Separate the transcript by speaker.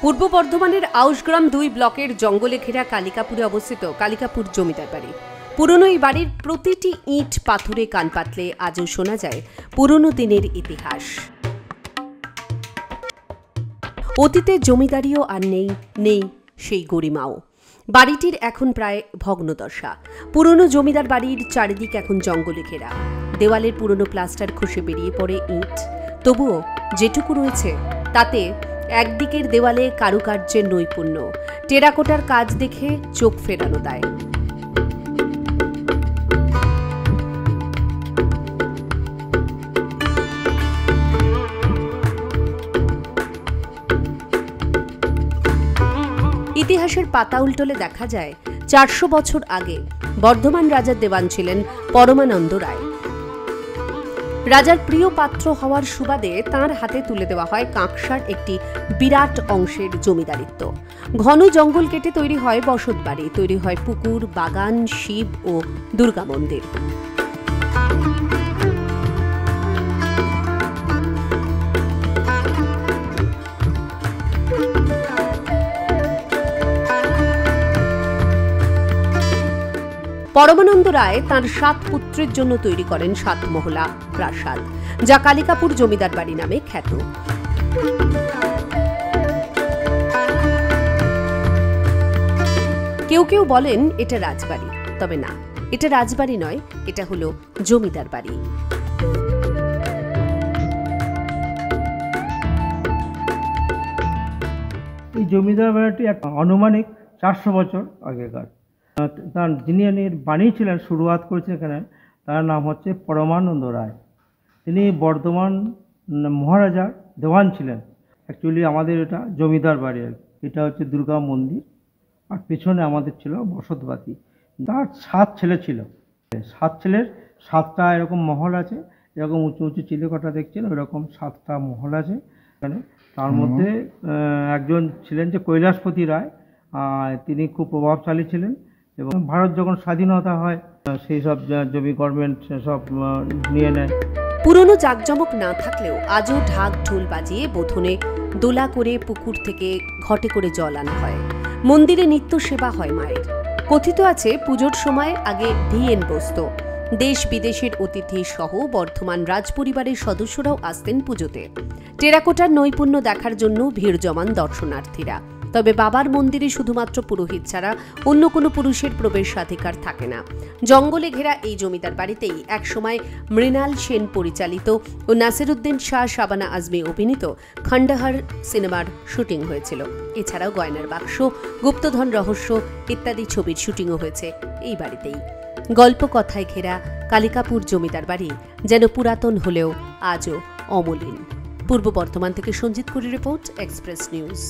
Speaker 1: পূর্ব বর্ধমানের আউশগ্রাম 2 ব্লকের জঙ্গলে ঘেরা কালিকাপুরে অবস্থিত কালিকাপুর জমিদার বাড়ি। পুরনো এই বাড়ির প্রতিটি ইট পাথরে কান পাতলে আজও শোনা যায় পুরনো দিনের ইতিহাস। অতীতে জমিদারিও আর নেই সেই গরিমাও। বাড়িটির এখন প্রায় ভগ্নদশা। পুরনো জমিদার বাড়ির চারিদিক এখন জঙ্গলে ঘেরা। দেওয়ালের পুরনো প্লাস্টার খসে বেরিয়ে পড়ে ইট। তবুও যেটুকু রয়েছে তাতে একদিকের দেওয়ালে কারুকার্যের নৈপুণ্য, টেরাকোটার কাজ দেখে চোখ ফেরানো দেয়। ইতিহাসের পাতা উল্টোলে দেখা যায় 400 বছর আগে বর্ধমান রাজার দেওয়ান ছিলেন পরমানন্দ রায়। রাজার প্রিয় পাত্র হওয়ার সুবাদে তাঁর হাতে তুলে দেওয়া হয় কাঁকসার একটি বিরাট অংশের জমিদারিত্ব। ঘন জঙ্গল কেটে তৈরি হয় বসতবাড়ি, তৈরি হয় পুকুর, বাগান, শিব ও দুর্গা মন্দির। পরমানন্দ রায় তাঁর 7 পুত্রের জন্য তৈরি করেন 7 মহলা প্রাসাদ, যা কালিকাপুর জমিদার বাড়ি নামে খ্যাত। কেউ কেউ বলেন এটা রাজবাড়ি, তবে না, এটা রাজবাড়ি নয়, এটা হলো জমিদার বাড়ি।
Speaker 2: এই জমিদার বাড়িটি এক আনুমানিক 400 বছর আগেকার। তার যিনি বানিয়েছিলেন, শুরুয়াত করেছেন এখানে, তার নাম হচ্ছে পরমানন্দ রায়। তিনি বর্ধমান মহারাজার দেওয়ান ছিলেন। অ্যাকচুয়ালি আমাদের এটা জমিদার বাড়ি, এটা হচ্ছে দুর্গা মন্দির, আর পেছনে আমাদের ছিল বসতবাতি। তার 7 ছেলে ছিল। 7 ছেলের 7টা এরকম মহল আছে, এরকম উঁচু উঁচু চিলেকটা দেখছেন, ওইরকম 7টা মহল আছে এখানে। তার মধ্যে একজন ছিলেন যে কৈলাসপতি রায়, তিনি খুব প্রভাবশালী ছিলেন। এবং ভারত যখন স্বাধীনতা হয় সেই সব জমি গভর্নমেন্ট সব নিয়ে নেয়।
Speaker 1: পুরনো জাঁকজমক না থাকলেও আজও ঢাক ঢোল বাজিয়ে বোধনে দোলা করে পুকুর থেকে ঘটে করে জল আনা হয়। মন্দিরে নিত্য সেবা হয় মায়ের। কথিত আছে পুজোর সময় আগে ধিয়েন বসত। দেশ বিদেশের অতিথি সহ বর্ধমান রাজপরিবারের সদস্যরাও আসতেন পুজোতে। টেরাকোটার নৈপুণ্য দেখার জন্য ভিড় জমান দর্শনার্থীরা। তবে বাবার মন্দিরে শুধুমাত্র পুরোহিত ছাড়া অন্য কোনো পুরুষের প্রবেশাধিকার থাকে না। জঙ্গলে ঘেরা এই জমিদার বাড়িতেই একসময় মৃণাল সেন পরিচালিত ও নাসিরুদ্দিন শাহ শাবানা আজমি অভিনীত খণ্ডহার সিনেমার শুটিং হয়েছিল। এছাড়াও গয়নার বাক্স, গুপ্তধন রহস্য ইত্যাদি ছবির শুটিংও হয়েছে এই বাড়িতেই। গল্প কথায় ঘেরা কালিকাপুর জমিদার বাড়ি যেন পুরাতন হলেও আজও অমলিন। পূর্ব বর্ধমান থেকে সঞ্জিত কুরি রিপোর্ট, এক্সপ্রেস নিউজ।